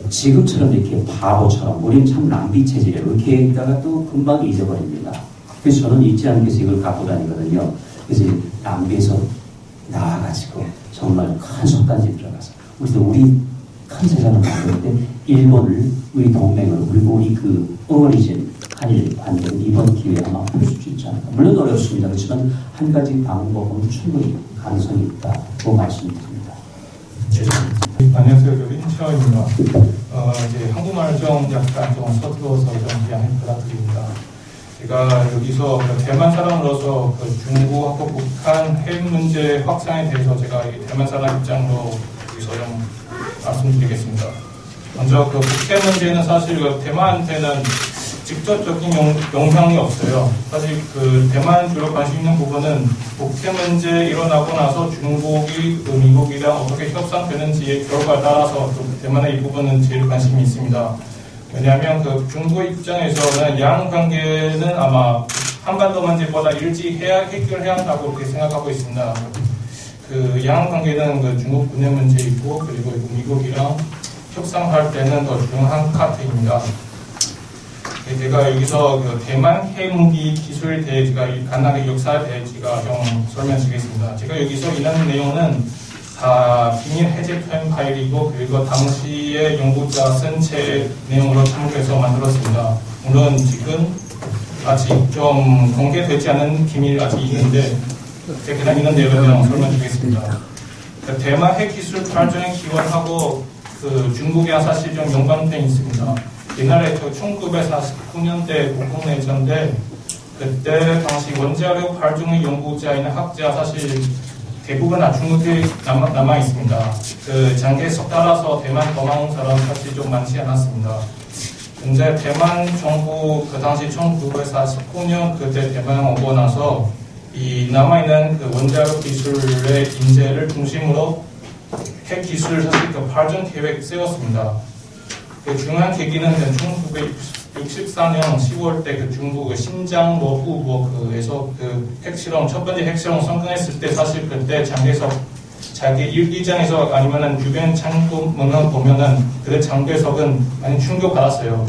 지금처럼 이렇게 바보처럼 우리는 참 낭비 체질이에요. 이렇게 있다가 또 금방 잊어버립니다. 그래서 저는 잊지 않기 위해서 이걸 갖고 다니거든요. 그래서 낭비에서 나와가지고 정말 큰 속단지에 들어가서 우리 큰 세상을 만들 때 일본을 우리 동맹으로 그리고 우리 그 어리진 한일 관계를 이번 기회에 아마 볼 수 있지 않을까. 물론 어렵습니다. 그렇지만 한 가지 방법은 충분히 가능성이 있다고 말씀드립니다. 죄송합니다.
안녕하세요. 저기 임채원입니다. 이제 한국말 좀 약간 좀 서툴러서 좀 양해 부탁드립니다. 제가 여기서 대만 사람으로서 중국하고 북한 핵 문제 확산에 대해서 제가 대만 사람 입장으로 여기서 좀 말씀드리겠습니다. 먼저 북핵 문제는 사실 대만한테는 직접적인 영향이 없어요. 사실 대만 주로 관심 있는 부분은 북핵 문제 일어나고 나서 중국이 미국이랑 어떻게 협상되는지의 결과에 따라서 대만의 이 부분은 제일 관심이 있습니다. 왜냐하면 중국 입장에서는 양 관계는 아마 한반도 문제보다 일찍 해결해야 한다고 그렇게 생각하고 있습니다. 양 관계는 중국 군의 문제 있고 그리고 미국이랑 협상할 때는 더 중요한 카드입니다. 제가 여기서 대만 핵무기 기술에 대해 제가 간단하게 역사에 대해 제가 좀 설명드리겠습니다. 제가 여기서 이런 내용은 다 비밀 해제된 파일이고 그리고 당시의 연구자 선체 내용으로 참고해서 만들었습니다. 물론 지금 아직 좀 공개되지 않은 비밀이 아직 있는데 제가 그냥 이런 내용을 설명드리겠습니다. 대만 핵 기술 발전에 기원하고 중국이랑 사실 좀 연관돼 있습니다. 옛날에 1949년대 국공내전 때 그때 당시 원자력 발전의 연구자인 학자 사실 대부분 다 중국에 남아 있습니다. 장기에서 따라서 대만 도망온 사람 사실 좀 많지 않았습니다. 근데 대만 정부 당시 1949년 그때 대만 오고 나서 이 남아있는 원자력 기술의 인재를 중심으로 핵 기술 사실 그 발전 계획 세웠습니다. 그 중요한 계기는 1964년 10월 때 그 중국 그 신장 로후버그에서 그 핵실험 첫 번째 핵실험 성공했을 때 사실 그때 장개석 자기 일기장에서 아니면은 주변 창문을 보면은 그 장개석은 많이 충격받았어요.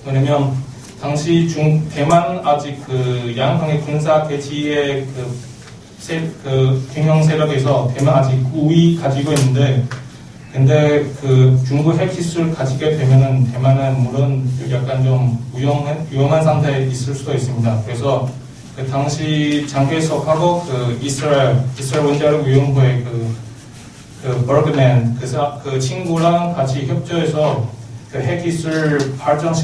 왜냐면 당시 대만 아직 그 양강의 군사 대지의 그 균형 세력에서 대만 아직 우위 가지고 있는데, 근데 그 중국 핵 기술 가지게 되면은 대만은 물론 약간 좀 위험한 상태에 있을 수도 있습니다. 그래서 그 당시 장개석하고 그 이스라엘 원자력 위원회 그 버그맨 그 친구랑 같이 협조해서 그 핵 기술 발전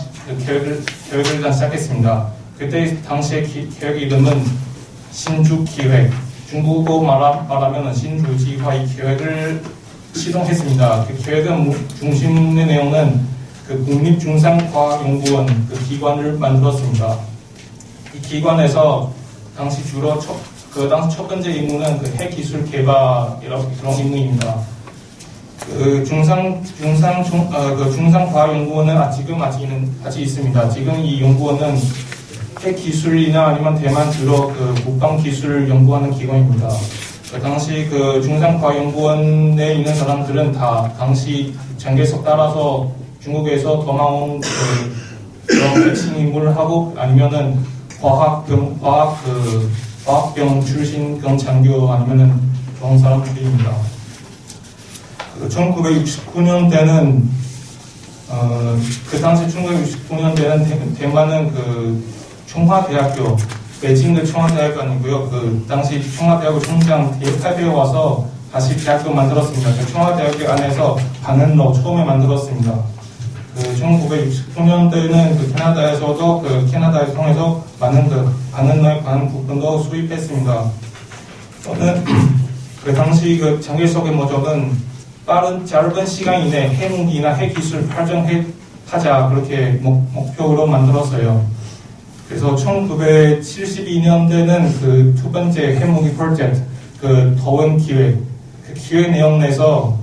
계획을 시작했습니다. 그때 당시의 계획 이름은 신주 기획, 중국어 말하면 신주지화 이 계획을 시동했습니다. 그 계획은 중심의 내용은 그 국립중상과학연구원 그 기관을 만들었습니다. 이 기관에서 당시 주로 당시 첫 번째 임무는 그 핵 기술 개발이라고 그런 임무입니다. 그 중상과학연구원은 아직 있습니다. 지금 이 연구원은 핵 기술이나 아니면 대만 주로 그 국방 기술 연구하는 기관입니다. 그 당시 그 중상과학연구원에 있는 사람들은 다 당시 장개석 따라서 중국에서 도망온 그런 핵심 임무를 하고 아니면은 과학병 출신 그런 장교 아니면은 그런 사람들입니다. 1969년대는 그 당시 1969년대는 대만은 그 청와대학교 베이징 그 청와대학교 아니고요. 그 당시 청와대학교 총장 타이베이에 와서 다시 대학교 만들었습니다. 그 청와대학교 안에서 반응로 처음에 만들었습니다. 그 1969년대에는 그 캐나다에서도 그 캐나다를 통해서 많은 그 반응로의 많은 부분도 수입했습니다. 저는 그 당시 그 장개석의 모적은 빠른 짧은 시간 이내 핵무기나 핵기술 발전하자 그렇게 목표로 만들었어요. 그래서 1972년대는 그 두 번째 핵무기 프로젝트 그 더운 기획 그 기획 내용 내에서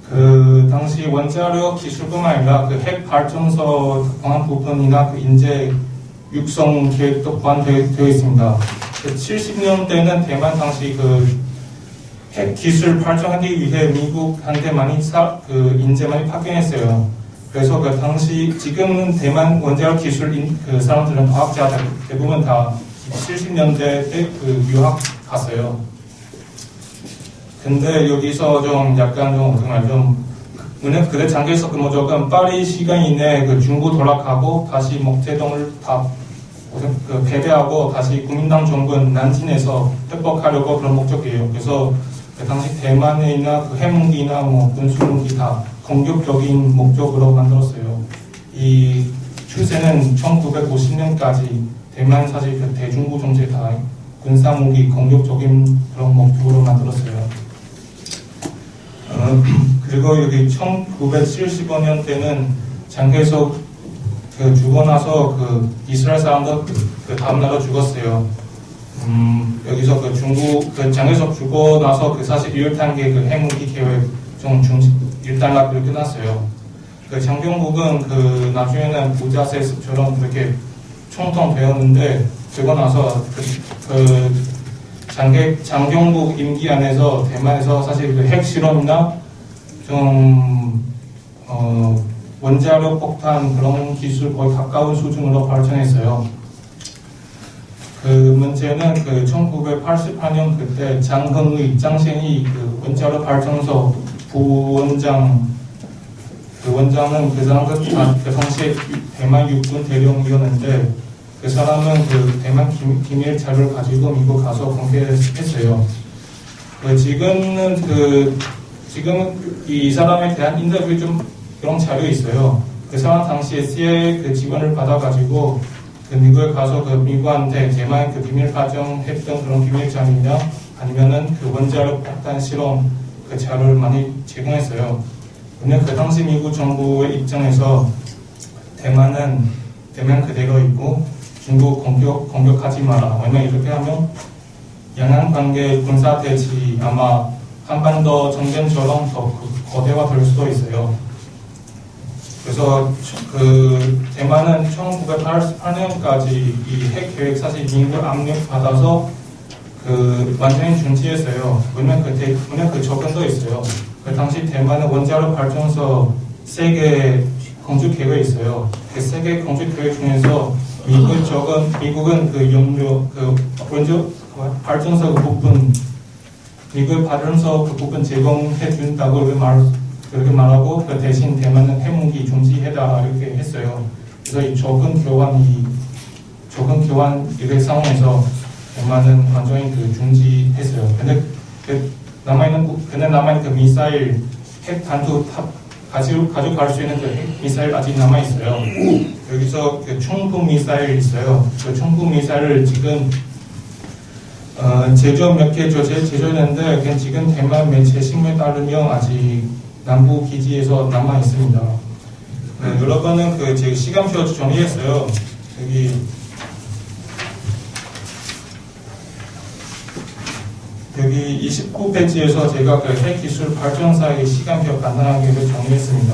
그 당시 원자력 기술뿐만 아니라 그 핵 발전소 보안 부분이나 그 인재 육성 계획도 포함되어 있습니다. 그 70년대는 대만 당시 그 핵 기술 발전하기 위해 미국한테 많이 인재 많이 파견했어요. 그래서 그 당시 지금은 대만 원자력 기술 그 사람들은 과학자들 대부분 다 70년대 때 그 유학 갔어요. 근데 여기서 좀 약간 좀 정말 좀 그래 장개석 그 모적은 빠른 시간 이내에 그 중국 돌아가고 다시 목재동을 다 그 배배하고 다시 국민당 정권 난진에서 회복하려고 그런 목적이에요. 그래서 그 당시 대만에 있는 그 핵무기나 뭐 군수무기 다 공격적인 목적으로 만들었어요. 이 추세는 1950년까지 대만 사실 그 대중국 정책 다 군사무기 공격적인 그런 목적으로 만들었어요. 그리고 여기 1975년 때는 장개석 그 죽고 나서 그 이스라엘 사람도 그 다음날로 죽었어요. 여기서 그 중국 그 장개석 죽고 나서 그 사실 1단계 그 핵무기 계획 좀 1단락 그렇게 끝났어요. 그 장병국은 그 나중에는 부자세습처럼 그렇게 총통되었는데 그러고 나서 장병국 임기 안에서 대만에서 사실 그 핵실험이나 좀 원자력 폭탄 그런 기술 거의 가까운 수준으로 발전했어요. 그 문제는 그 1988년 그때 장생이 그 원자력 발전소 부원장 그 원장은 그 사람 그 당시에 대만 육군 대령이었는데 그 사람은 그 대만 기밀 자료를 가지고 미국 가서 공개했어요. 지금 이 사람에 대한 인터뷰 좀 그런 자료 있어요. 그 사람 당시에 CIA 그 지원을 받아가지고 그 미국에 가서 그 미국한테 대만 그 비밀 가정했던 그런 비밀 자료냐 아니면은 그 원자력 폭탄 실험 그 자료를 많이 제공했어요. 근데 그 당시 미국 정부의 입장에서 대만 그대로 있고 중국 공격하지 마라. 왜냐면 이렇게 하면 양안 관계 군사 대치 아마 한반도 전쟁처럼 더 거대화될 수도 있어요. 그래서 그 대만은 1988년까지 이 핵 계획 사실 미국 압력 받아서 그 완전히 중지했어요. 왜냐면 그 조건도 있어요. 그 당시 대만은 원자력 발전소 3개 건축 계획이 있어요. 그 3개 건축 계획 중에서 미국은 그 연료 그 원자력 발전소 그 부분 미국의 발전소 그 부분 제공해 준다고 그렇게 말하고 그 대신 대만은 핵무기 중지해라 이렇게 했어요. 그래서 이 조건 교환 이런 상황에서 대만은 완전히 그 중지했어요. 근데 남아있는 그 미사일 핵 단도 가져갈 수 있는 그 핵 미사일 아직 남아 있어요. 여기서 그 충북 미사일 있어요. 그 충북 미사일을 지금 제조 몇 개 제조했는데 지금 대만 매체 신문에 따르면 아직 남부 기지에서 남아 있습니다. 네, 여러분은 그 제 시간표 정리했어요. 여기 29페이지에서 제가 그 핵기술 발전사의 시간표 간단하게 정리했습니다.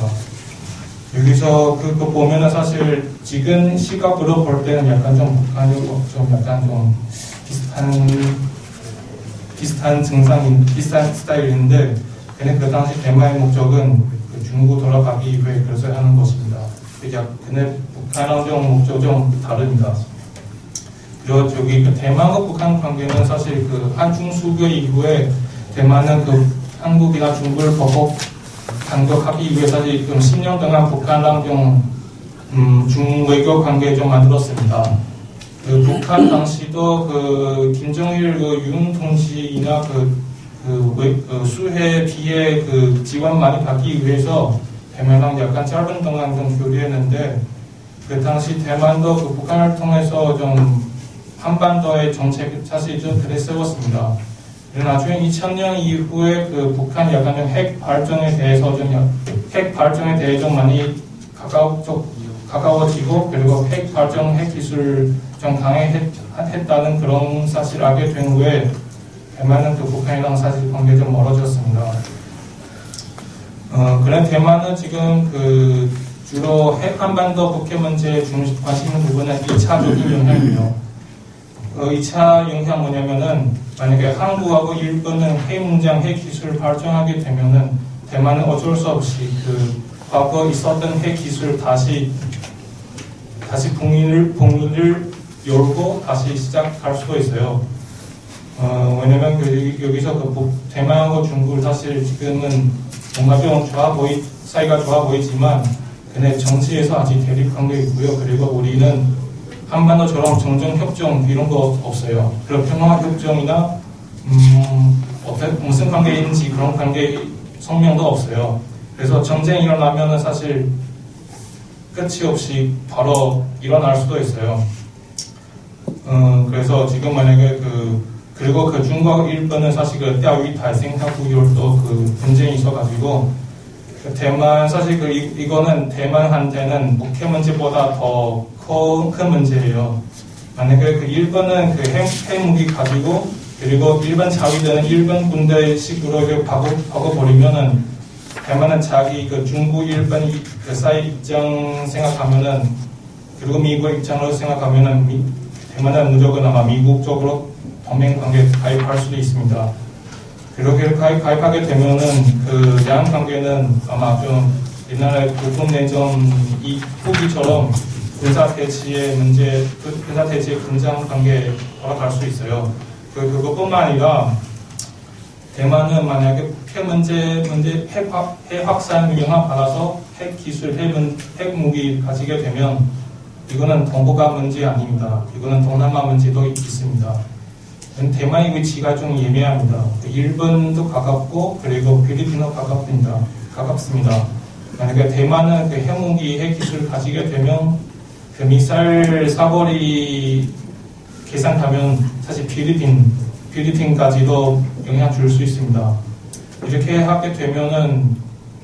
여기서 그거 보면은 사실 지금 시각으로 볼 때는 약간 좀 북한이고 좀 비슷한 스타일인데 근데 그 당시 대만의 목적은 그 중국 돌아가기 위해 그래서 하는 것입니다. 근데 북한하고 목적이 좀 다릅니다. 그리고 저기 그 대만과 북한 관계는 사실 그 한중 수교 이후에 대만은 그 한국이나 중국을 보복 강력하기 위해 사실 그 10년 동안 북한랑 좀 중외교 관계 좀 만들었습니다. 그 북한 당시도 그 김정일 그 윤 동지이나 수해 피해 그 지원 많이 받기 위해서 대만랑 약간 짧은 동안 좀 교류했는데 그 당시 대만도 그 북한을 통해서 좀 한반도의 정책 사실 좀 그래 세웠습니다. 나중에 2000년 이후에 그 북한 약간 핵 발전에 대해서 좀 많이 가까워지고 그리고 핵 발전 핵 기술 좀 강해했다는 그런 사실 알게 된 후에 대만은 그 북한이랑 사실 관계 좀 멀어졌습니다. 그래 대만은 지금 그 주로 핵 한반도 북핵 문제에 관심 있는 부분은 2차적인 영향이에요. 2차 영향 뭐냐면은 만약에 한국하고 일본은 핵 문장 핵 기술을 발전하게 되면은 대만은 어쩔 수 없이 그 과거 있었던 핵 기술 다시 봉인을 열고 다시 시작할 수도 있어요. 왜냐면 여기서 그 대만하고 중국을 사실 지금은 뭔가 좀 사이가 좋아 보이지만 근데 정치에서 아직 대립 관계 있고요. 그리고 우리는 한반도처럼 정전협정 이런 거 없어요. 그런 평화협정이나 무슨 관계인지 그런 관계 성명도 없어요. 그래서 전쟁이 일어나면은 사실 끝이 없이 바로 일어날 수도 있어요. 그래서 지금 만약에 그리고 그 중국과 일본은 사실 그钓鱼台생态구열도 그 분쟁이 있어가지고 대만 사실 이거는 대만한테는 북핵 문제보다 더 큰 문제예요. 만약에 그 일본은 그 핵무기 가지고 그리고 일본 자위대는 일본 군대식으로 박아버리면은 대만은 자기 그 중국 일본 그 사이 입장 생각하면은 그리고 미국 입장으로 생각하면은 대만은 무조건 아마 미국 쪽으로 동맹 관계 가입할 수도 있습니다. 그렇게 가입하게 되면은 그 양안 관계는 아마 좀 옛날에 국군 내전 이 후기처럼 군사 대치의 긴장 관계에 돌아갈 수 있어요. 그것뿐만 아니라 대만은 만약에 핵 확산 영향 받아서 핵 기술, 핵 무기 가지게 되면 이거는 동북아 문제 아닙니다. 이거는 동남아 문제도 있습니다. 대만의 위치가 좀 예매합니다. 일본도 가깝고 그리고 필리핀도 가깝습니다. 만약에 대만은 그 핵무기, 핵 기술 가지게 되면 그 미사일 사거리 계산하면 사실 필리핀까지도 영향 줄 수 있습니다. 이렇게 하게 되면은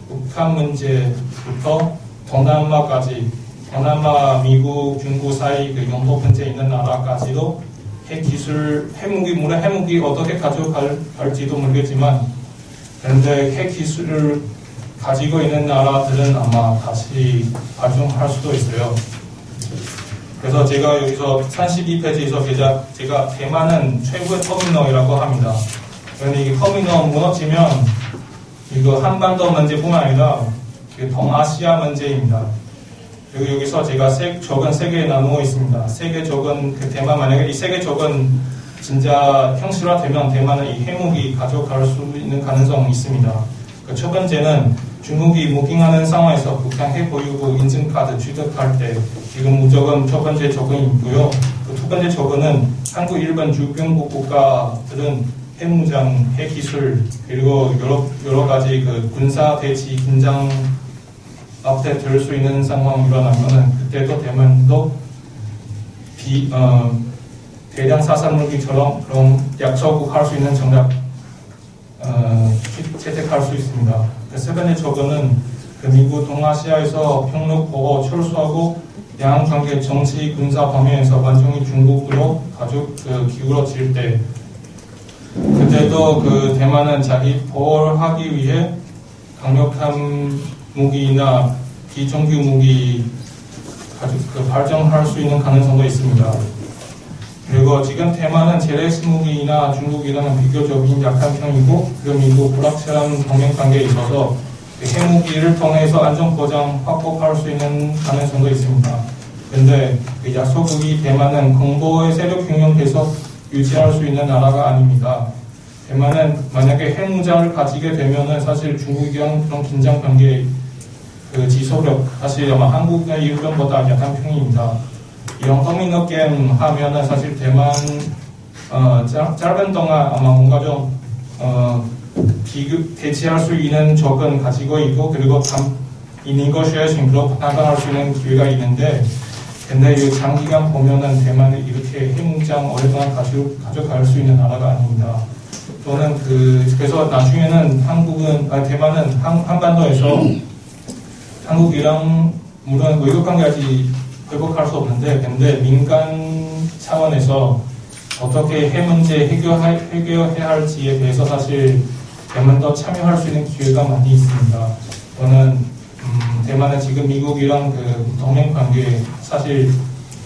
북한 문제부터 동남아까지, 동남아, 미국, 중국 사이 그 영토 문제 있는 나라까지도 핵 기술, 핵무기 어떻게 가져갈지도 모르겠지만 그런데 핵 기술을 가지고 있는 나라들은 아마 다시 발전할 수도 있어요. 그래서 제가 여기서 32페이지에서 제가 대만은 최고의 터미널이라고 합니다. 그런데 이 터미널 무너지면 이거 한반도 문제뿐만 아니라 동아시아 문제입니다. 그리고 여기서 제가 적은 세 개에 나누어 있습니다. 세 개 적은 그 대만, 만약에 이 세 개 적은 진짜 형식화되면 대만은 이 핵무기 가져갈 수 있는 가능성이 있습니다. 그 첫 번째는 중국이 무기하는 상황에서 북한 핵 보유국 인증카드 취득할 때 지금 무조건 첫 번째 적응이 있고요. 그 두 번째 적응은 한국, 일본 주변국 국가들은 핵무장, 핵기술 그리고 여러 가지 그 군사 대치 긴장 앞에 들 수 있는 상황이 일어나면은 그때도 대만도 대량 사살 무기처럼 그런 약초국 수 있는 전략 채택할 수 있습니다. 그 세 번째 적은 그 미국 동아시아에서 평력 보호 철수하고 양안 관계 정치 군사 방면에서 완전히 중국으로 가족 기울어질 때 그때도 그 대만은 자기 보호를 하기 위해 강력한 무기나 비정규 무기 발전할 수 있는 가능성도 있습니다. 그리고 지금 대만은 재래식 무기나 중국이라는 비교적인 약한 편이고 그리고 미국 불확실한 동맹 관계에 있어서 핵무기를 통해서 안전보장 확보할 수 있는 가능성도 있습니다. 그런데 그 약소국이 대만은 공보의 세력 균형 계속 유지할 수 있는 나라가 아닙니다. 대만은 만약에 핵무장을 가지게 되면은 사실 중국이랑 그런 긴장 관계 그 지속력 사실 아마 한국과 일본보다 약한 편입니다. 이런 터미널 게임 하면은 사실 대만 짧은 동안 아마 뭔가 좀 대치할 수 있는 적은 가지고 있고 그리고 이 네고시에이션으로 나가할 수 있는 기회가 있는데 근데 이 장기간 보면은 대만이 이렇게 핵무장 오랫동안 가져갈 수 있는 나라가 아닙니다. 또는 그래서 나중에는 대만은 한반도에서 한국이랑 물론 외교 관계까지 회복할 수 없는데 근데 민간 차원에서 어떻게 핵 문제 해결해야 할지에 대해서 사실 대만도 참여할 수 있는 기회가 많이 있습니다. 저는 대만은 지금 미국이랑 그 동맹 관계 사실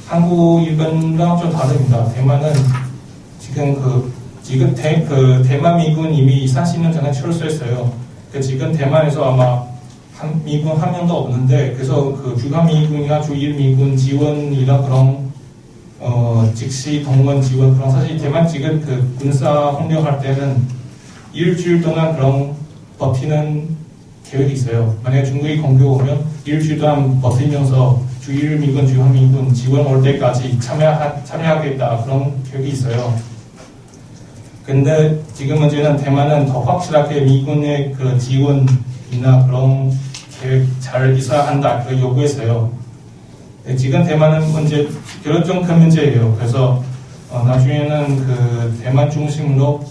한국, 일본랑 좀 다릅니다. 대만은 지금 대만 미군 이미 30년 전에 철수했어요. 지금 대만에서 아마 미군 한 명도 없는데 그래서 그 주한미군이나 주일미군 지원이나 그런 즉시 동원 지원 그런 사실 대만 지금 그 군사 훈련할 때는 일주일 동안 그런 버티는 계획이 있어요. 만약에 중국이 공격 오면 일주일 동안 버티면서 주일미군, 주한미군 지원 올 때까지 참여하겠다 그런 계획이 있어요. 근데 지금 문제는 대만은 더 확실하게 미군의 그 지원이나 그런 계획 잘 있어야 한다 그 요구했어요. 지금 대만은 문제 그런 좀 큰 문제예요. 그래서 나중에는 그 대만 중심으로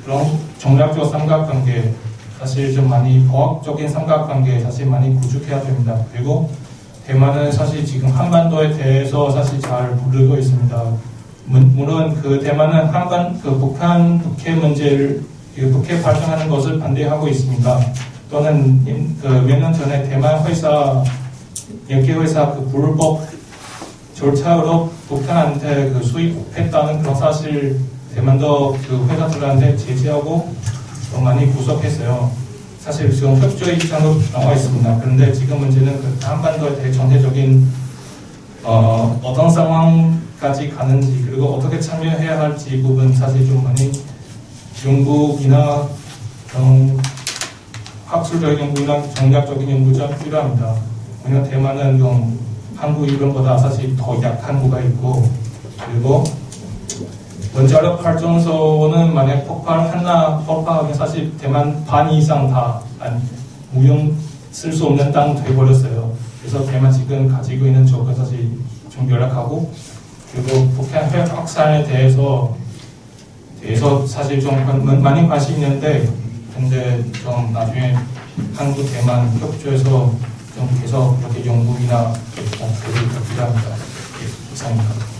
그런 정략적 삼각관계 사실 좀 많이 과학적인 삼각관계 사실 많이 구축해야 됩니다. 그리고 대만은 사실 지금 한반도에 대해서 사실 잘 모르고 있습니다. 물론 그 대만은 북해 문제를 북해 발전하는 것을 반대하고 있습니다. 또는 몇 년 전에 대만 회사, 연계 회사 그 불법 절차로 북한한테 그 수입했다는 그런 사실 대만도 그 회사들한테 제지하고 많이 구속했어요. 사실 지금 협조의 입장도 나와 있습니다. 그런데 지금 문제는 그 한반도에 대해 전체적인 어떤 상황까지 가는지 그리고 어떻게 참여해야 할지 부분 사실 좀 많이 연구이나 학술적인 연구나 정략적인 연구가 필요합니다. 왜냐하면 대만은 좀 한국, 일본보다 사실 더 약한 구가 있고 그리고 원자력 발전소는 만약 폭파하면 사실 대만 반 이상 다 무용 쓸 수 없는 땅 돼버렸어요. 그래서 대만 지금 가지고 있는 적은 사실 좀 열악하고 그리고 북한 핵 확산에 대해서 사실 좀 많이 관심이 있는데 근데 좀 나중에 한국, 대만 협조해서 좀 계속 이렇게 연구이나 교육이 필요합니다. 이상입니다.